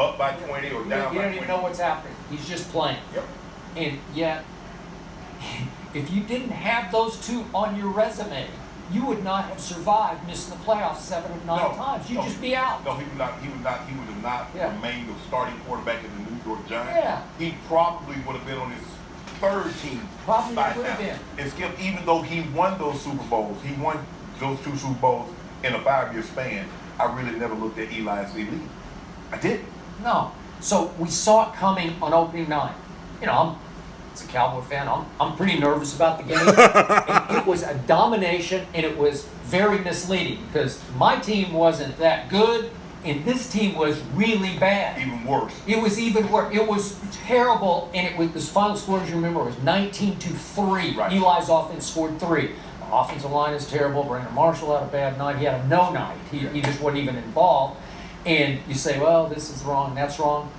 up by 20 or down by 20. You don't even know what's happening. He's just playing. Yep. And yet, if you didn't have those two on your resume, you would not have survived missing the playoffs 7 of 9 times. You'd just be out. No, he would have not remained the starting quarterback in the New York Giants. Yeah. He probably would have been on his third team. Probably by would have now. been. And Skip, even though he won those Super Bowls, he won those 2 Super Bowls in a 5-year span, I really never looked at Eli as elite. I didn't. No. So we saw it coming on opening night. You know, as a Cowboy fan, I'm pretty nervous about the game. It was a domination, and it was very misleading because my team wasn't that good, and this team was really bad. Even worse. It was even worse. It was terrible, and it was, this final score, as you remember, was 19-3. Right. Eli's offense scored 3. The offensive line is terrible. Brandon Marshall had a bad night. He had a no night. He just wasn't even involved. And you say, well, this is wrong, that's wrong.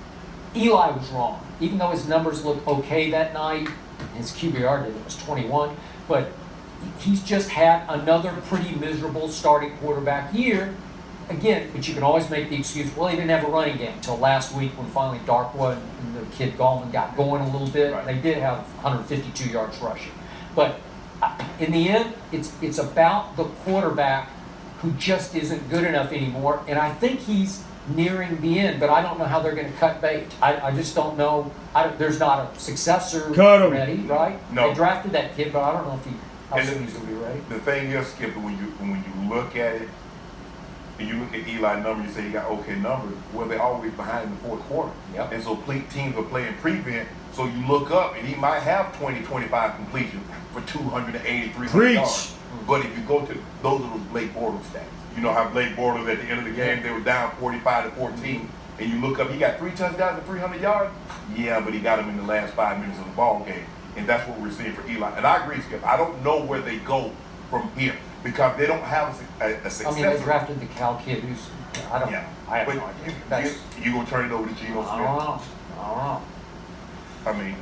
Eli was wrong. Even though his numbers looked okay that night, his QBR did, it was 21, but he's just had another pretty miserable starting quarterback year. Again, but you can always make the excuse, well, he didn't have a running game until last week when finally Darkwood and the kid Gallman got going a little bit. Right. They did have 152 yards rushing. But in the end, it's about the quarterback who just isn't good enough anymore. And I think he's nearing the end, but I don't know how they're going to cut bait. I just don't know. There's not a successor ready, right? No. They drafted that kid, but I don't know if how And soon he's going to be ready. The thing is, Skip, when you look at it, and you look at Eli's numbers, you say he got okay numbers. Well, they're always behind in the fourth quarter. Yep. And so teams are playing prevent. So you look up, and he might have 20, 25 completions for 280, 300 yards. But if you go to those are those Blake Bortles stats. You know how Blake Bortles at the end of the game, they were down 45-14. And you look up, he got 3 touchdowns and 300 yards. Yeah, but he got them in the last 5 minutes of the ball game. And that's what we're seeing for Eli. And I agree, Skip. I don't know where they go from here because they don't have a successor. I mean, they drafted the Cal kid who's, I don't know. I have no idea. You going to turn it over to Geno Smith? I don't know. I mean,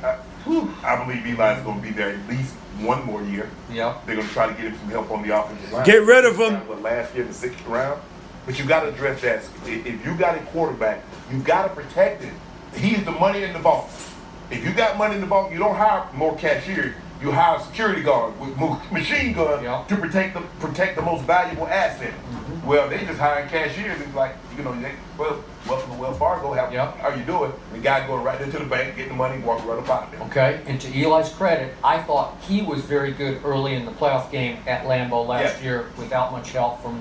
I believe Eli's going to be there at least one more year. Yep. They're going to try to get him some help on the offensive line. Get rid of him. Last year in the 6th round. But you got to address that. If you got a quarterback, you got to protect it. He's the money in the vault. If you got money in the vault, you don't hire more cashiers. You hire a security guard with machine gun to protect the most valuable asset. Mm-hmm. Well, they just hiring cashiers. It's like, welcome to Wells Fargo. How you doing? The guy going right into the bank, getting the money, walking right up out of there. Okay, and to Eli's credit, I thought he was very good early in the playoff game at Lambeau last year without much help from the